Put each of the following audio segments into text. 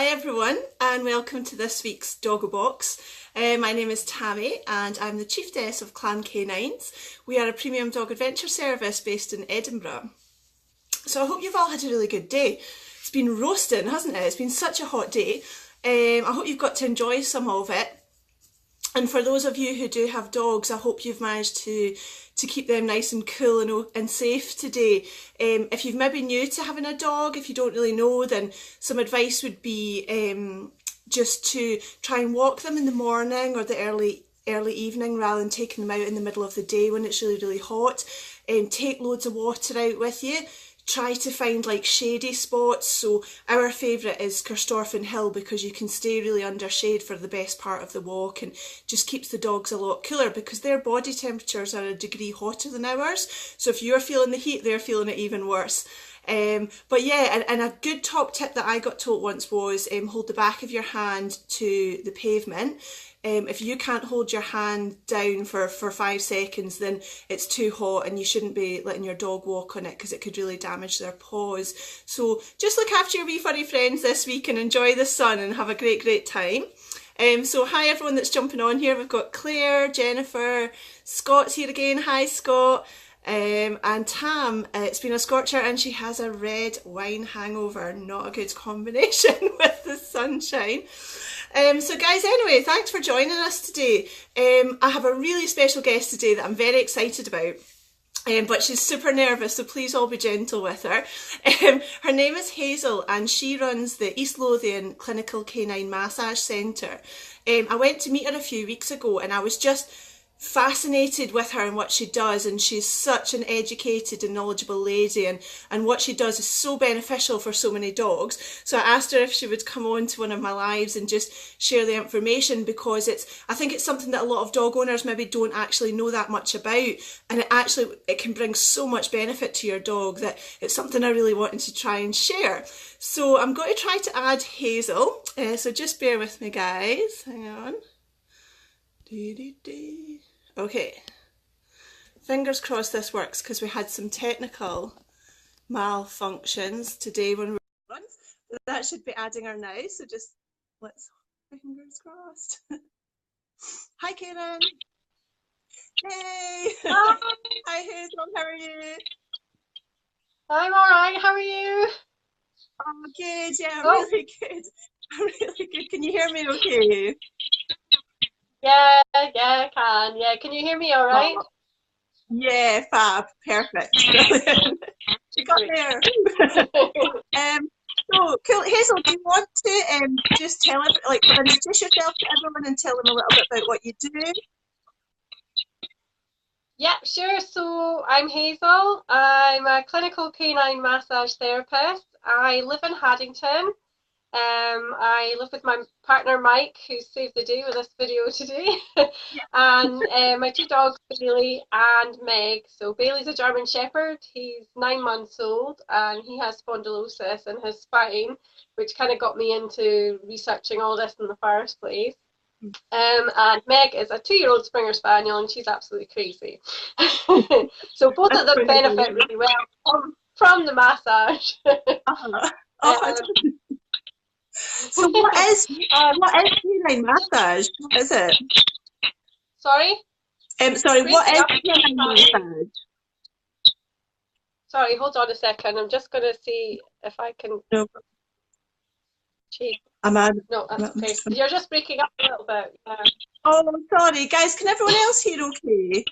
Hi everyone and welcome to this week's Doggo Box. My name is Tammie and I'm the Chiefess of Canines. We are a premium dog adventure service based in Edinburgh. So I hope you've all had a really good day. It's been roasting, hasn't it? It's been such a hot day. I hope you've got to enjoy some of it. And for those of you who do have dogs, I hope you've managed to keep them nice and cool and safe today. If you've maybe new to having a dog, if you don't really know, then some advice would be just to try and walk them in the morning or the early evening rather than taking them out in the middle of the day when it's really hot. Take loads of water out with you. Try to find like shady spots. So our favourite is Corstorphine Hill because you can stay really under shade for the best part of the walk and just keeps the dogs a lot cooler because their body temperatures are a degree hotter than ours. So if you're feeling the heat, they're feeling it even worse. But yeah, and a good top tip that I got told once was hold the back of your hand to the pavement. If you can't hold your hand down for 5 seconds, then it's too hot and you shouldn't be letting your dog walk on it because it could really damage their paws. So just look after your wee furry friends this week and enjoy the sun and have a great time. So hi everyone that's jumping on here. We've got Claire, Jennifer, Scott's here again. Hi Scott. And Tam, it's been a scorcher and she has a red wine hangover. Not a good combination with the sunshine. So guys, anyway, thanks for joining us today. I have a really special guest today that I'm very excited about. But she's super nervous, so please all be gentle with her. Her name is Hazel and she runs the East Lothian Clinical Canine Massage Centre. I went to meet her a few weeks ago and I was just fascinated with her and what she does, and she's such an educated and knowledgeable lady, and what she does is so beneficial for so many dogs. So I asked her if she would come on to one of my lives and just share the information because I think it's something that a lot of dog owners maybe don't actually know that much about, and it can bring so much benefit to your dog that it's something I really wanted to try and share. So I'm going to try to add Hazel, so just bear with me guys, hang on. Okay, fingers crossed this works because we had some technical malfunctions today when we were on. But that should be adding her now, so just let's fingers crossed. Hi Karen. Hey. Hi. Hi Hazel, how are you? I'm alright, how are you? Oh good, yeah, I'm really good. I'm really good. Can you hear me okay? Yeah, I can. Yeah, can you hear me all right? Oh, yeah, fab, perfect, brilliant. You got there. So cool, Hazel. Do you want to just tell introduce yourself to everyone and tell them a little bit about what you do? Yeah, sure. So I'm Hazel. I'm a clinical canine massage therapist. I live in Haddington. I live with my partner Mike, who saved the day with this video today, and my 2 dogs, Bailey and Meg. So Bailey's a German Shepherd. He's 9 months old, and he has spondylosis in his spine, which kind of got me into researching all this in the first place. And Meg is a 2-year-old Springer Spaniel, and she's absolutely crazy. So both of them benefit really well from the massage. So what is canine massage? What is it? Sorry? Sorry, what is canine massage? Sorry, hold on a second. I'm just going to see if I can change. No, that's okay. You're just breaking up a little bit. Yeah. Oh, sorry, guys. Can everyone else hear okay?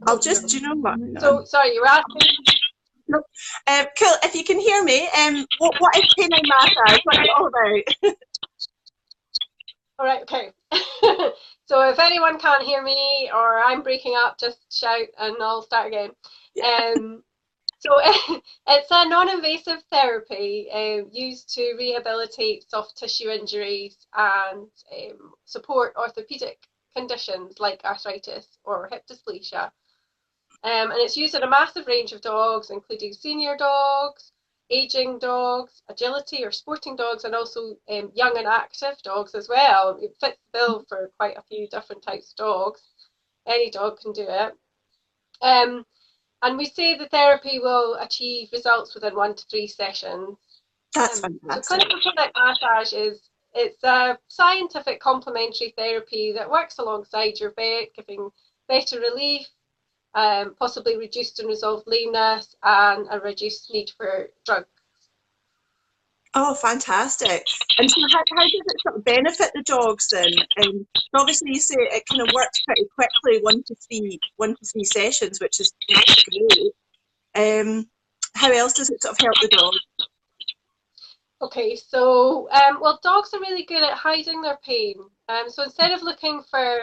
I'll just, you know what? So, sorry, you were asking? No. Cool. If you can hear me, what is canine massage? What's it all about? All right, okay. So if anyone can't hear me or I'm breaking up, just shout and I'll start again. So it's a non-invasive therapy used to rehabilitate soft tissue injuries and support orthopedic conditions like arthritis or hip dysplasia. And it's used in a massive range of dogs, including senior dogs, aging dogs, agility or sporting dogs, and also young and active dogs as well. It fits the bill for quite a few different types of dogs. Any dog can do it. And we say the therapy will achieve results within 1 to 3 sessions. That's So fantastic. clinical canine massage it's a scientific complementary therapy that works alongside your vet, giving better relief, possibly reduced and resolved lameness, and a reduced need for drugs. Oh, fantastic. And so how does it sort of benefit the dogs then? Obviously you say it kind of works pretty quickly, 1 to 3 sessions, which is great. How else does it sort of help the dog? Okay, so well, dogs are really good at hiding their pain. So instead of looking for,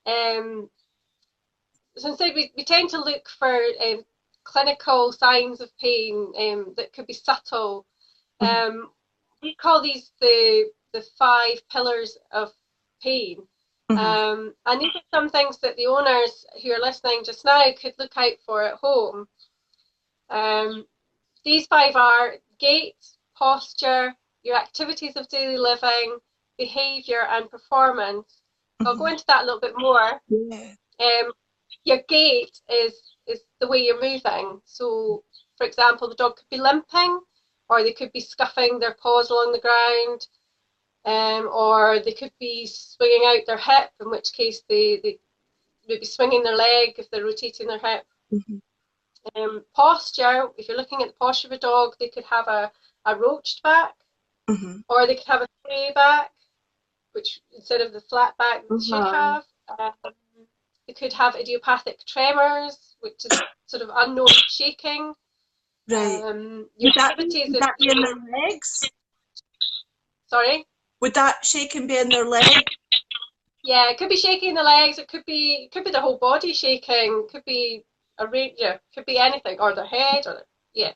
um, so instead we tend to look for clinical signs of pain that could be subtle. Mm-hmm. We call these the 5 pillars of pain. Mm-hmm. And these are some things that the owners who are listening just now could look out for at home. These 5 are gait, posture, your activities of daily living, behaviour and performance. I'll go Mm-hmm. into that a little bit more. Yeah. Your gait is the way you're moving. So, for example, the dog could be limping, or they could be scuffing their paws along the ground, or they could be swinging out their hip, in which case they may be swinging their leg if they're rotating their hip. Mm-hmm. Posture, if you're looking at the posture of a dog, they could have a roached back, Mm-hmm. or they could have a sway back, which instead of the flat back they should Uh-huh. have. They could have idiopathic tremors, which is sort of unknown shaking. Right. Your activities Would of that be in their legs? sorry. Would that shaking be in their leg? Yeah, it could be shaking the legs. It could be the whole body shaking. It could be a range. Yeah, could be anything, or their head, or yeah.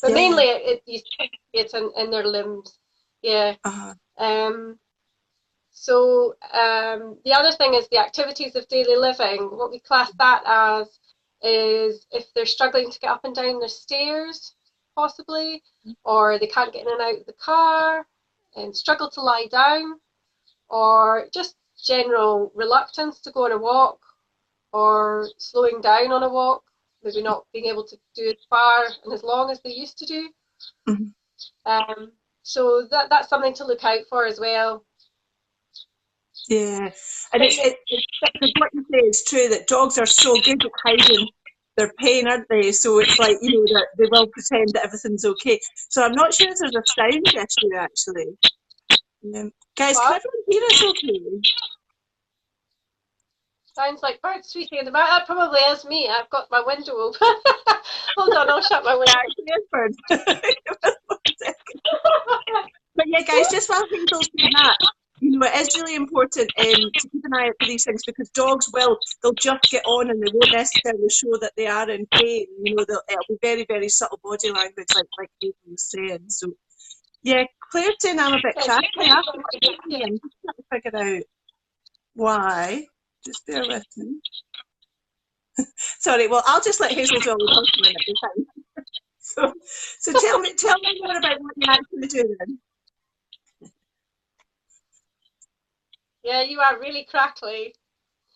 But Yeah. mainly, you see it in their limbs. Yeah. Uh-huh. Um. So the other thing is the activities of daily living. What we class that as is if they're struggling to get up and down the stairs, possibly, or they can't get in and out of the car, and struggle to lie down, or just general reluctance to go on a walk, or slowing down on a walk, maybe not being able to do as far and as long as they used to do. Mm-hmm. So that's something to look out for as well. Yeah. And it's because what you say is true that dogs are so good at hiding their pain, aren't they? So it's like, that they will pretend that everything's okay. So I'm not sure if there's a sound issue actually. Guys, can What? everyone hear us okay? Sounds like birds tweeting in the back. That probably is me. I've got my window open. Hold on, I'll shut my window. But yeah, guys, just while Hazel's doing that, it is really important to keep an eye out for these things because dogs they'll just get on and they won't necessarily show that they are in pain. It'll be very, very subtle body language, like Hazel was saying. So, yeah, Claire's saying I'm a bit crackly. I'm just trying to figure out why. Just bear with me. Sorry, well, I'll just let Hazel do all the talking at the time. So tell me more about what you actually do then. Yeah, you are really crackly.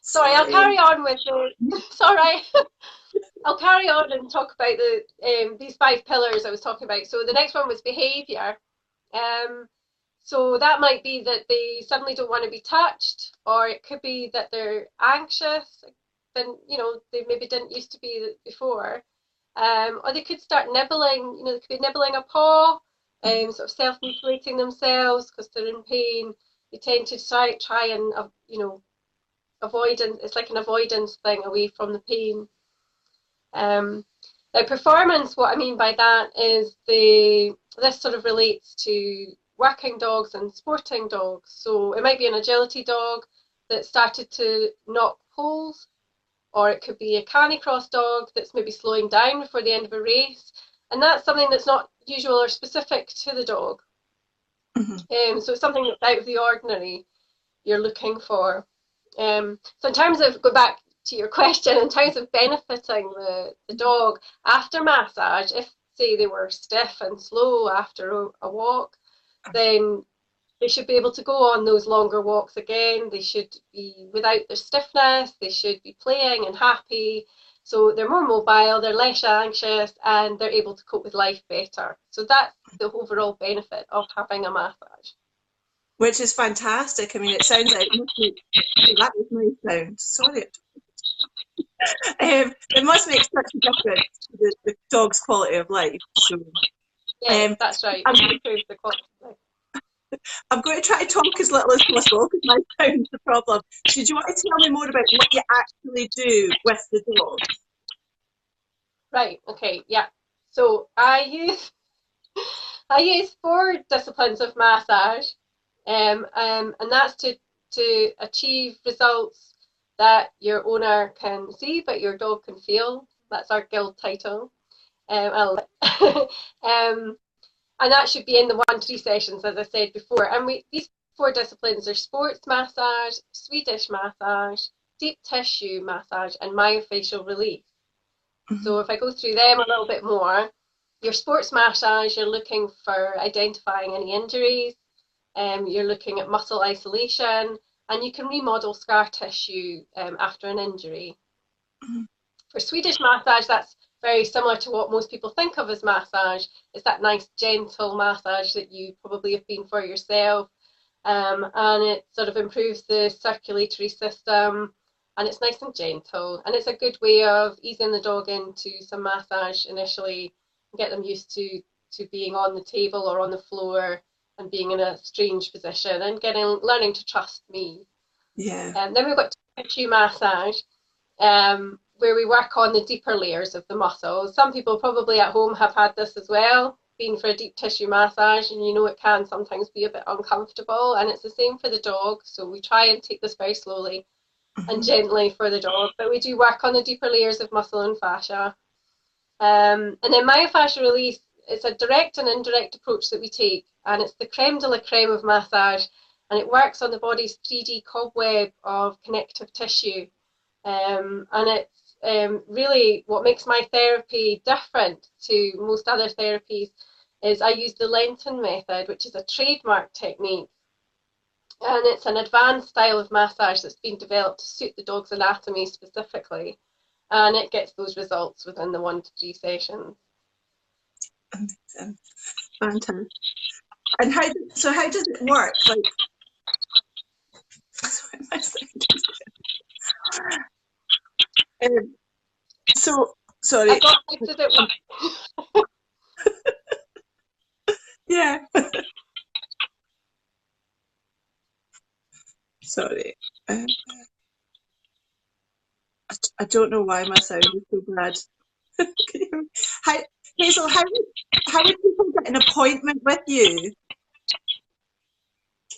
Sorry, I'll carry on with the. Sorry, I'll carry on and talk about these 5 pillars I was talking about. So the next one was behaviour. So that might be that they suddenly don't want to be touched, or it could be that they're anxious, then they maybe didn't used to be before. Or they could start nibbling, they could be nibbling a paw, sort of self-mutilating themselves because they're in pain. They tend to try and avoidance. It's like an avoidance thing away from the pain. Now performance, what I mean by that is this sort of relates to working dogs and sporting dogs. So it might be an agility dog that started to knock poles, or it could be a canicross dog that's maybe slowing down before the end of a race. And that's something that's not usual or specific to the dog. Mm-hmm. So it's something that's out of the ordinary you're looking for. So in terms of, go back to your question, in terms of benefiting the dog after massage, if say they were stiff and slow after a walk, then they should be able to go on those longer walks again. They should be without their stiffness. They should be playing and happy. So they're more mobile, they're less anxious, and they're able to cope with life better. So that's the overall benefit of having a massage. Which is fantastic. I mean, it sounds like that was my sound. Sorry. It must make such a difference to the dog's quality of life. So, Yes, that's right. It improves the quality of life. I'm going to try to talk as little as possible because my sound's the problem. So, do you want to tell me more about what you actually do with the dog? Right. Okay. Yeah. So I use 4 disciplines of massage, and that's to achieve results that your owner can see but your dog can feel. That's our guild title. Um, and that should be in the 1-3 sessions, as I said before. And these 4 disciplines are sports massage, Swedish massage, deep tissue massage, and myofascial relief. So if I go through them a little bit more, your sports massage, you're looking for identifying any injuries, you're looking at muscle isolation, and you can remodel scar tissue after an injury. For Swedish massage, that's very similar to what most people think of as massage. It's that nice gentle massage that you probably have been for yourself, and it sort of improves the circulatory system, and it's nice and gentle, and it's a good way of easing the dog into some massage initially, and get them used to being on the table or on the floor and being in a strange position and learning to trust me. Yeah. And then we've got tissue massage, where we work on the deeper layers of the muscles. Some people probably at home have had this as well, been for a deep tissue massage, and you know it can sometimes be a bit uncomfortable, and it's the same for the dog. So we try and take this very slowly and gently for the dog, but we do work on the deeper layers of muscle and fascia. And then myofascial release, it's a direct and indirect approach that we take, and it's the creme de la creme of massage, and it works on the body's 3D cobweb of connective tissue. And it's really what makes my therapy different to most other therapies is I use the Lenten method, which is a trademark technique. And it's an advanced style of massage that's been developed to suit the dog's anatomy specifically. And it gets those results within the 1-3 sessions. Fantastic. And how does it work? Like, so sorry. I got to it. Yeah. Sorry. I don't know why my sound is so bad. Hazel, how would people get an appointment with you?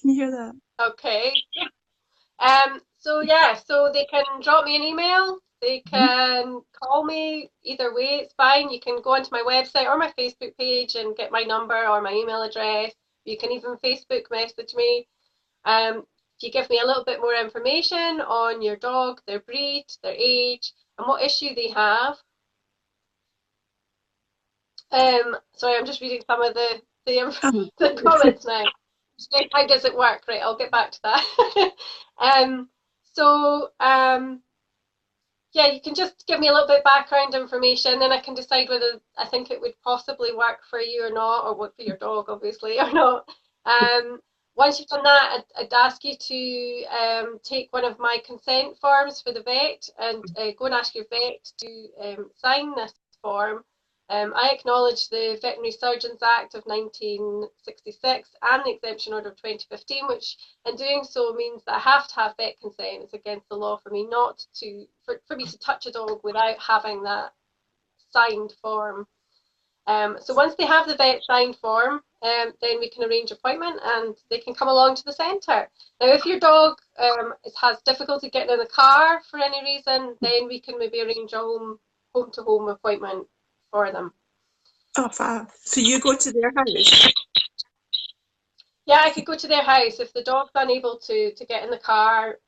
Can you hear that? Okay. So they can drop me an email. They can call me. Either way, it's fine. You can go onto my website or my Facebook page and get my number or my email address. You can even Facebook message me. If you give me a little bit more information on your dog, their breed, their age, and what issue they have. Sorry, I'm just reading some of the comments now. How does it work? Right, I'll get back to that. Yeah, you can just give me a little bit of background information, then I can decide whether I think it would possibly work for you or not, or work for your dog, obviously, or not. Once you've done that, I'd ask you to take one of my consent forms for the vet and go and ask your vet to sign this form. I acknowledge the Veterinary Surgeons Act of 1966 and the Exemption Order of 2015, which in doing so means that I have to have vet consent. It's against the law for me for me to touch a dog without having that signed form. So once they have the vet signed form, then we can arrange appointment and they can come along to the centre. Now, if your dog has difficulty getting in the car for any reason, then we can maybe arrange a home-to-home appointment for them. Oh, fab. So you go to their house? Yeah, I could go to their house. If the dog's unable to get in the car,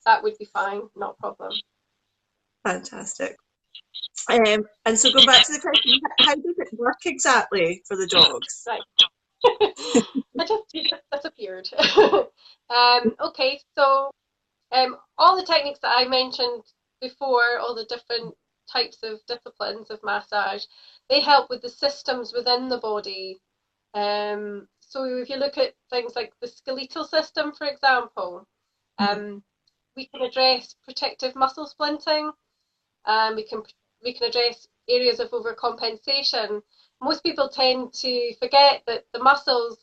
that would be fine, not a problem. Fantastic. And so go back to the question, how does it work exactly for the dogs? Right. I just disappeared. Okay, so all the techniques that I mentioned before, all the different types of disciplines of massage, they help with the systems within the body. So if you look at things like the skeletal system, for example, we can address protective muscle splinting, and we can address areas of overcompensation. Most people tend to forget that the muscles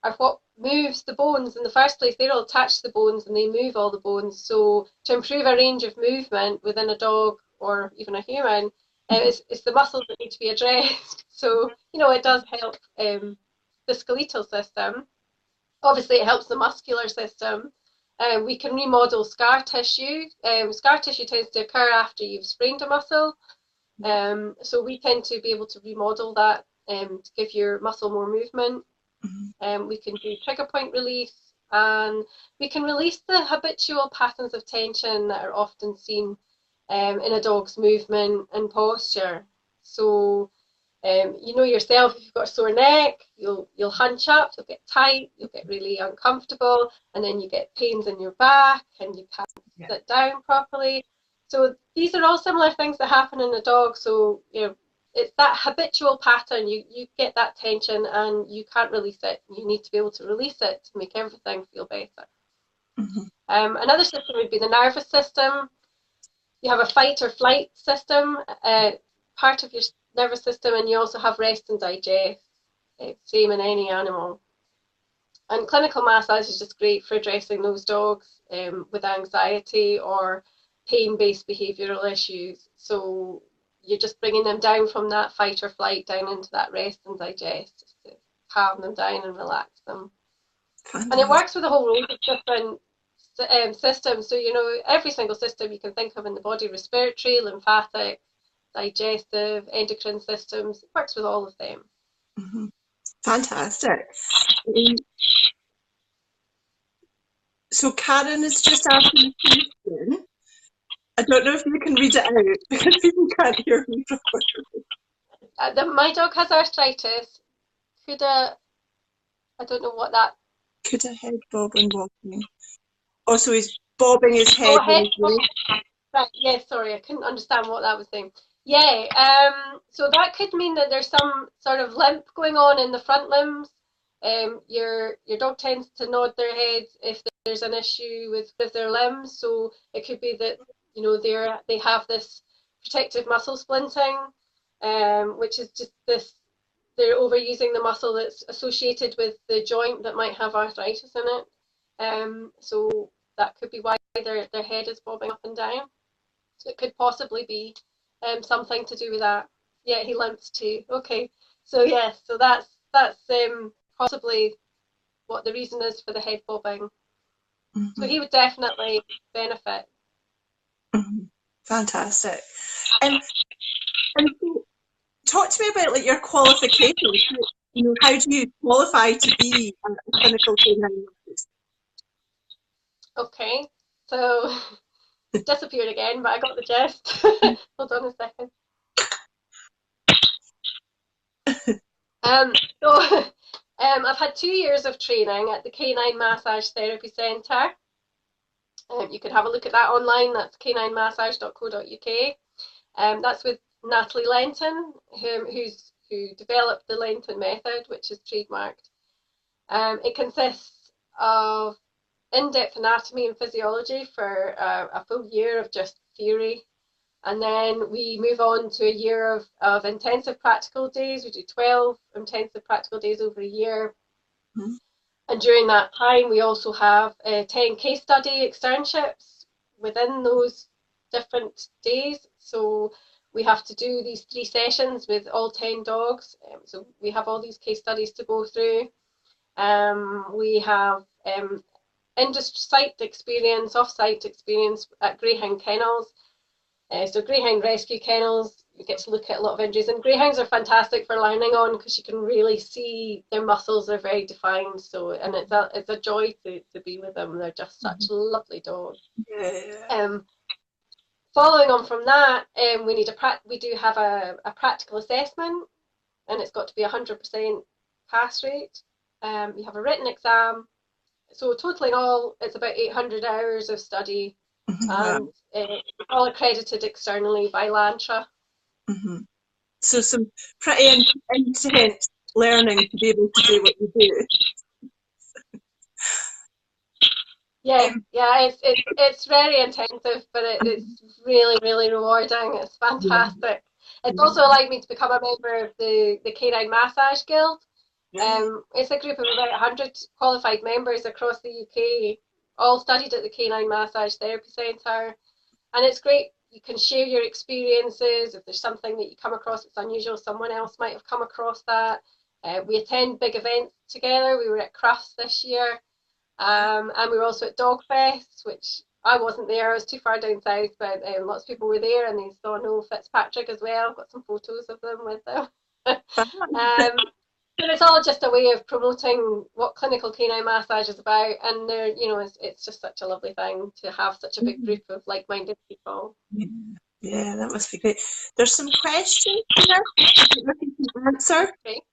are what moves the bones in the first place. They're all attached to the bones and they move all the bones. So to improve a range of movement within a dog or even a human, it's the muscles that need to be addressed. So, it does help the skeletal system. Obviously, it helps the muscular system. We can remodel scar tissue. Scar tissue tends to occur after you've sprained a muscle. So we tend to be able to remodel that to give your muscle more movement. We can do trigger point release, and we can release the habitual patterns of tension that are often seen in a dog's movement and posture. So, you know yourself, if you've got a sore neck, you'll hunch up, you'll get tight, you'll get really uncomfortable, and then you get pains in your back, and you can't sit down properly. So these are all similar things that happen in a dog. So, it's that habitual pattern. You get that tension and you can't release it. You need to be able to release it to make everything feel better. Another system would be the nervous system. You have a fight or flight system, part of your nervous system, and you also have rest and digest, same in any animal. And clinical massage is just great for addressing those dogs with anxiety or pain-based behavioural issues. So you're just bringing them down from that fight or flight down into that rest and digest, just to calm them down and relax them. Fantastic. And it works with a whole range of different systems. So, every single system you can think of in the body, respiratory, lymphatic, digestive, endocrine systems, it works with all of them. Fantastic. So Karen is just asking a question. I don't know if you can read it out because people can't hear me properly. My dog has arthritis. I don't know what that... Could a head bob when walking? Also, he's bobbing his head. Right, yes, sorry, I couldn't understand what that was saying. Yeah, so that could mean that there's some sort of limp going on in the front limbs. Your dog tends to nod their head if there's an issue with their limbs. So it could be that they have this protective muscle splinting, which is just this. They're overusing the muscle that's associated with the joint that might have arthritis in it. So that could be why their head is bobbing up and down. So it could possibly be something to do with that. Yeah, he limps too. Okay, so yes, so that's possibly what the reason is for the head bobbing. So he would definitely benefit. Fantastic. And talk to me about your qualifications. How do you qualify to be a clinical canine therapist? Okay, so disappeared again, but I got the gist. Hold on a second. I've had 2 years of training at the Canine Massage Therapy Centre. You can have a look at that online. That's caninemmassage.co.uk. That's with Natalie Lenton, who developed the Lenton method, which is trademarked. It consists of in-depth anatomy and physiology for a full year of just theory, and then we move on to a year of intensive practical days. We do 12 intensive practical days over a year. And during that time we also have 10 case study externships within those different days. So we have to do these 3 sessions with all 10 dogs. So we have all these case studies to go through. We have industry site experience, off-site experience at greyhound kennels. So greyhound rescue kennels, you get to look at a lot of injuries, and greyhounds are fantastic for learning on because you can really see their muscles are very defined. So, and it's a joy to be with them. They're just such lovely dogs. Yeah. Following on from that, we do have a practical assessment, and it's got to be 100% pass rate. You have a written exam. So totaling all, it's about 800 hours of study Wow. and all accredited externally by Lantra. So some pretty intense learning to be able to do what you do. Yeah, yeah, it's very intensive, but it's really, really rewarding. It's fantastic. It's also allowed me to become a member of the Canine Massage Guild. It's a group of about 100 qualified members across the UK, all studied at the Canine Massage Therapy Centre. And it's great. You can share your experiences. If there's something that you come across that's unusual, someone else might have come across that. We attend big events together. We were at Crufts this year. And we were also at Dog Fest, which I wasn't there. I was too far down south, but lots of people were there, and they saw Noel Fitzpatrick as well. I've got some photos of them with them. But it's all just a way of promoting what clinical canine massage is about, and it's just such a lovely thing to have such a big group of like-minded people. Yeah, that must be great. There's some questions here that we can answer. Okay.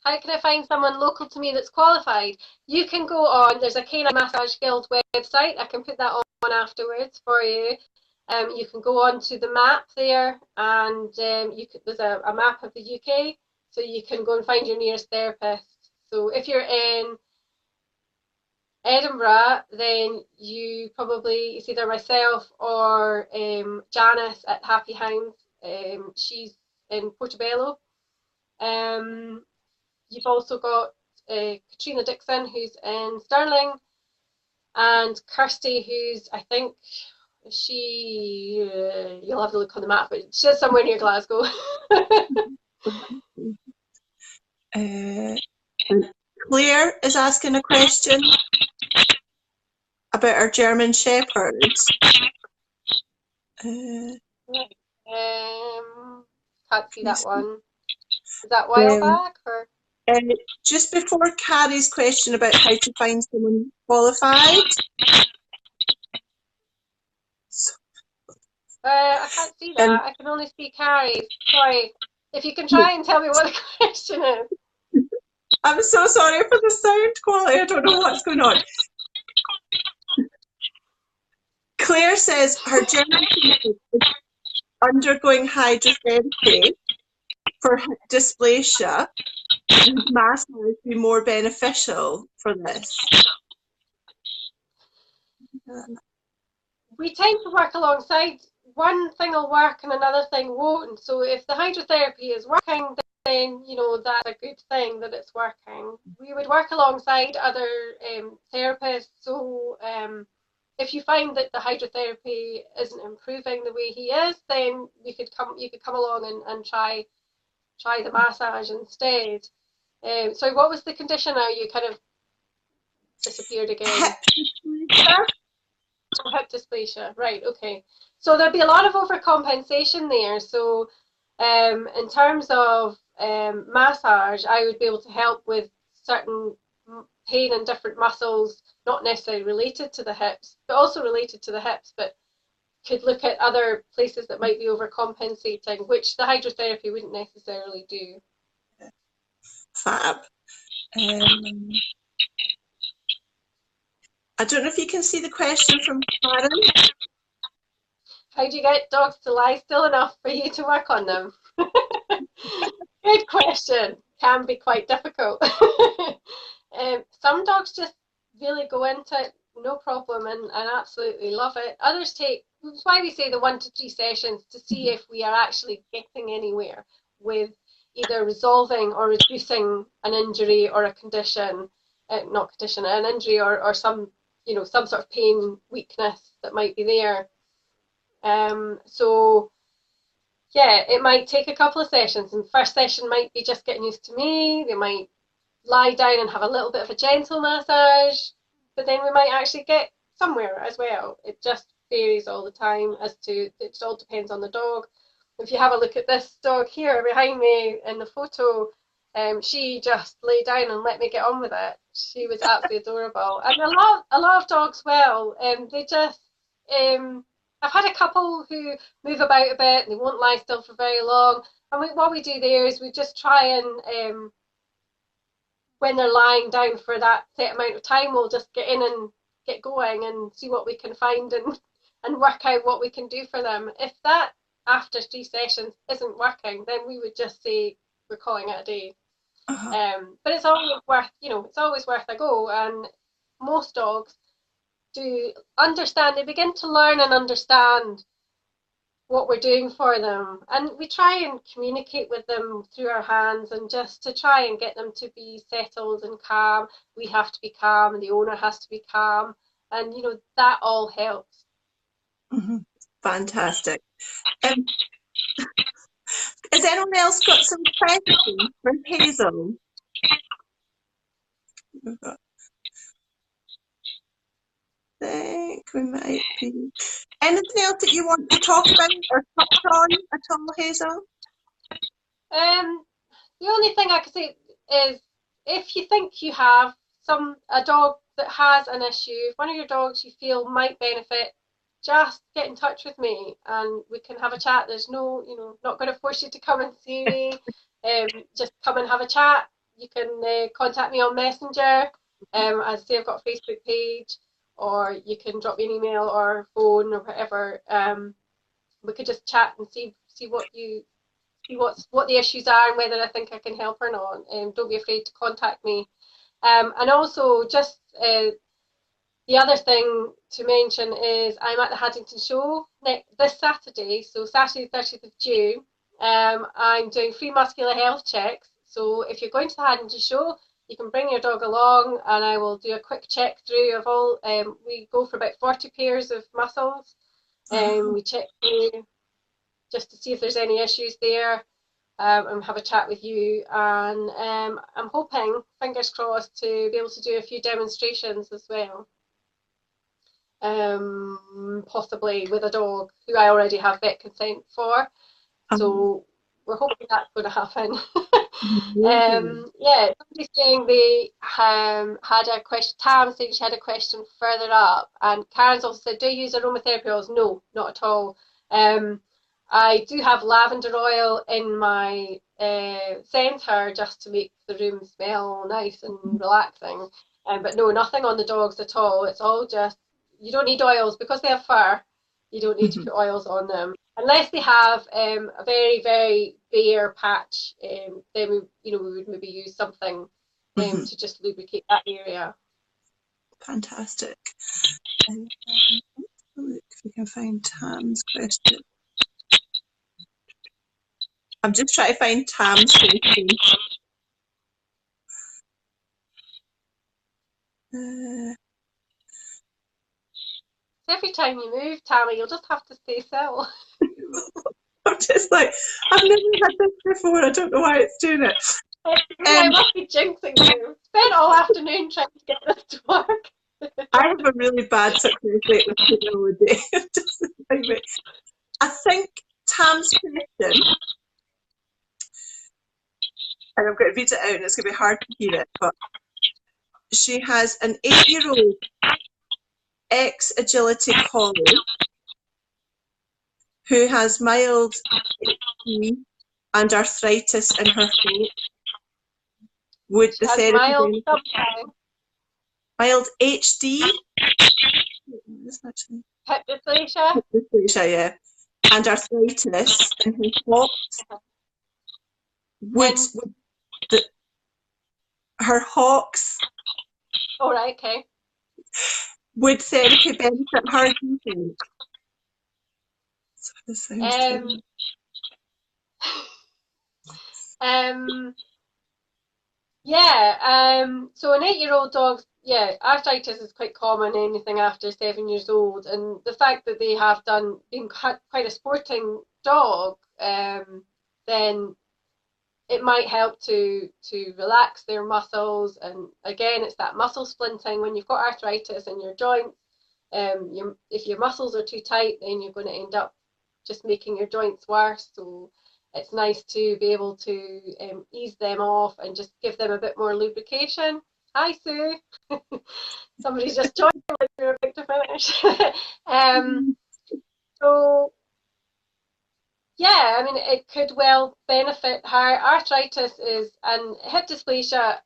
How can I find someone local to me that's qualified? You can go on, there's a Canine Massage Guild website. I can put that on afterwards for you. You can go on to the map there, and there's a map of the UK, so you can go and find your nearest therapist. So if you're in Edinburgh, then you probably, it's either myself or Janice at Happy Hounds. She's in Portobello. You've also got Katrina Dixon, who's in Stirling, and Kirsty, who's, I think, you'll have to look on the map, but she's somewhere near Glasgow. Claire is asking a question about our German Shepherds. Can't see that one. Is that a while back, or? Just before Carrie's question about how to find someone qualified. I can't see that. I can only see Carrie. Sorry. If you can try and tell me what the question is. I'm so sorry for the sound quality. I don't know what's going on. Claire says her German Shepherd is undergoing hydrotherapy for hip dysplasia. Would massage be more beneficial for this? We tend to work alongside. One thing will work and another thing won't. So if the hydrotherapy is working, then that's a good thing that it's working. We would work alongside other therapists. So if you find that the hydrotherapy isn't improving the way he is, then you could come along and try the massage instead. So what was the condition now? You kind of disappeared again. Hip dysplasia, right, okay. So there'd be a lot of overcompensation there. So in terms of massage, I would be able to help with certain pain in different muscles, not necessarily related to the hips, but also related to the hips, but could look at other places that might be overcompensating, which the hydrotherapy wouldn't necessarily do. Fab. I don't know if you can see the question from Karen. How do you get dogs to lie still enough for you to work on them? Good question. Can be quite difficult. Some dogs just really go into it, no problem, and absolutely love it. Others that's why we say the 1 to 3 sessions to see if we are actually getting anywhere with either resolving or reducing an injury or a condition, an injury or some sort of pain, weakness that might be there. So yeah, it might take a couple of sessions, and the first session might be just getting used to me. They might lie down and have a little bit of a gentle massage, but then we might actually get somewhere as well. It just varies all the time it all depends on the dog. If you have a look at this dog here behind me in the photo, she just lay down and let me get on with it. She was absolutely adorable, and a lot of dogs they just I've had a couple who move about a bit and they won't lie still for very long, and what we do there is we just try and when they're lying down for that set amount of time, we'll just get in and get going and see what we can find and work out what we can do for them. If that after 3 sessions isn't working, then we would just say we're calling it a day. But it's always worth, it's always worth a go. And most dogs do understand, they begin to learn and understand what we're doing for them, and we try and communicate with them through our hands, and just to try and get them to be settled and calm. We have to be calm, and the owner has to be calm, and that all helps. Fantastic. Has anyone else got some questions for Hazel? I think we might be. Anything else that you want to talk about or touch on at all, Hazel? The only thing I could say is, if you think you have a dog that has an issue, if one of your dogs you feel might benefit, just get in touch with me and we can have a chat. There's no, not going to force you to come and see me. Just come and have a chat. You can contact me on Messenger. As I say, I've got a Facebook page, or you can drop me an email or phone or whatever. We could just chat and see what the issues are and whether I think I can help or not. Don't be afraid to contact me. And also, just the other thing to mention is I'm at the Haddington Show this Saturday, so Saturday 30th of June. I'm doing free muscular health checks. So if you're going to the Haddington Show, you can bring your dog along and I will do a quick check through of all. We go for about 40 pairs of muscles. We check through just to see if there's any issues there, and have a chat with you. And I'm hoping, fingers crossed, to be able to do a few demonstrations as well. Possibly with a dog who I already have vet consent for. So we're hoping that's going to happen. Yeah, somebody's saying they had a question. Tam saying she had a question further up, and Karen's also said, do you use aromatherapy oils? No, not at all. I do have lavender oil in my centre just to make the room smell nice and relaxing, but no, nothing on the dogs at all. It's all just, you don't need oils because they have fur. You don't need to put oils on them unless they have a very, very bare patch. Then we would maybe use something to just lubricate that area. Fantastic. Look if we can find Tam's question. I'm just trying to find Tam's question. Every time you move, Tammie, you'll just have to stay still. I'm just like, I've never had this before. I don't know why it's doing it. I must be jinxing you. Spent all afternoon trying to get this to work. I have a really bad success rate with people all the day. I think Tam's question, and I'm going to read it out and it's going to be hard to hear it, but she has an 8-year-old ex-agility collie who has mild HD and arthritis in her feet. Would the therapy mild HD? Hip dysplasia? Hip dysplasia, yeah. And arthritis in her hocks. Her hocks. All right, okay. Would therapy benefit her, do you think? So an 8-year-old dog, arthritis is quite common, anything after 7 years old, and the fact that they have been quite a sporting dog, then it might help to relax their muscles. And again, it's that muscle splinting. When you've got arthritis in your joints, if your muscles are too tight, then you're going to end up just making your joints worse. So it's nice to be able to ease them off and just give them a bit more lubrication. Hi, Sue. Somebody's just joined when we were about to finish. So yeah, I mean, it could well benefit her. Arthritis and hip dysplasia.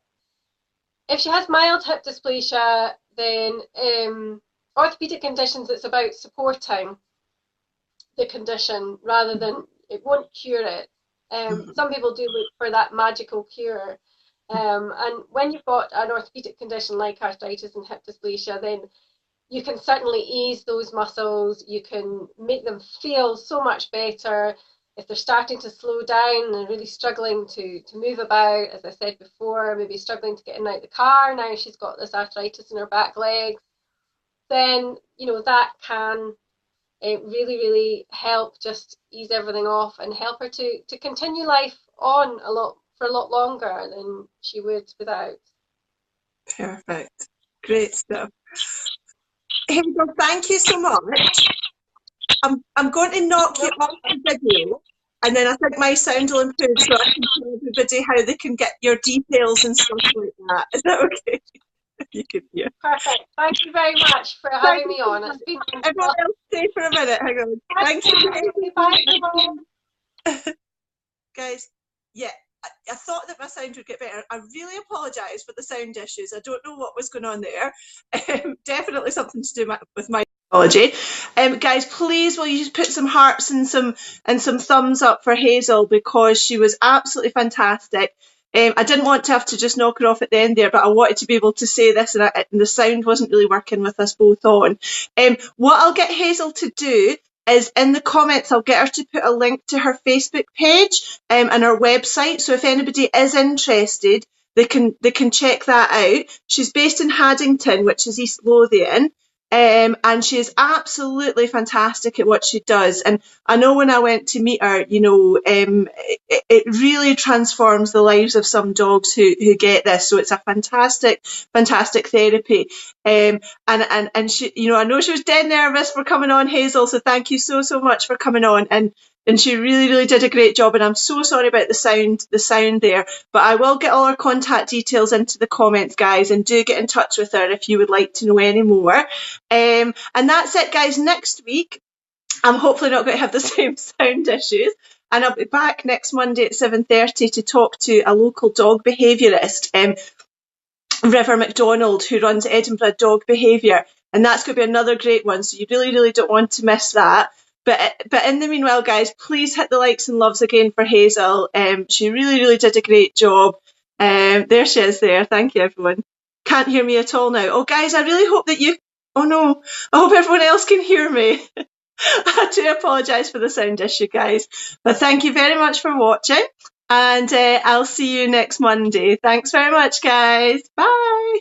If she has mild hip dysplasia, then orthopedic conditions, it's about supporting the condition rather than, it won't cure it. Some people do look for that magical cure. And when you've got an orthopedic condition like arthritis and hip dysplasia, then you can certainly ease those muscles. You can make them feel so much better. If they're starting to slow down and really struggling to move about, as I said before, maybe struggling to get in and out the car, now she's got this arthritis in her back legs, then, you know, that can really, really help just ease everything off and help her to continue life on for a lot longer than she would without. Perfect. Great stuff. Hazel, thank you so much. I'm going to knock you off the video, and then I think my sound will improve so I can tell everybody how they can get your details and stuff like that. Is that okay? You can hear. Perfect. Thank you very much for having me on. It's been everyone else stay for a minute. Hang on. Thank you. Bye. Guys, yeah, I thought that my sound would get better. I really apologise for the sound issues. I don't know what was going on there. Definitely something to do with my technology. Guys, please will you just put some hearts and some thumbs up for Hazel, because she was absolutely fantastic. I didn't want to have to just knock her off at the end there, but I wanted to be able to say this, and the sound wasn't really working with us both on. What I'll get Hazel to do is in the comments, I'll get her to put a link to her Facebook page and her website. So if anybody is interested, they can check that out. She's based in Haddington, which is East Lothian. And she is absolutely fantastic at what she does. And I know when I went to meet her, you know, it really transforms the lives of some dogs who get this. So it's a fantastic therapy. And she, you know, I know she was dead nervous for coming on, Hazel. So thank you so much for coming on. And she really did a great job. And I'm so sorry about the sound there. But I will get all her contact details into the comments, guys. And do get in touch with her if you would like to know any more. And that's it, guys. Next week, I'm hopefully not going to have the same sound issues. And I'll be back next Monday at 7:30 to talk to a local dog behaviourist, River McDonald, who runs Edinburgh Dog Behaviour. And that's going to be another great one. So you really don't want to miss that. But in the meanwhile, guys, please hit the likes and loves again for Hazel. She really did a great job. There she is there. Thank you, everyone. Can't hear me at all now. Oh, guys, I really hope that you... Oh, no. I hope everyone else can hear me. I do apologise for the sound issue, guys. But thank you very much for watching. And I'll see you next Monday. Thanks very much, guys. Bye.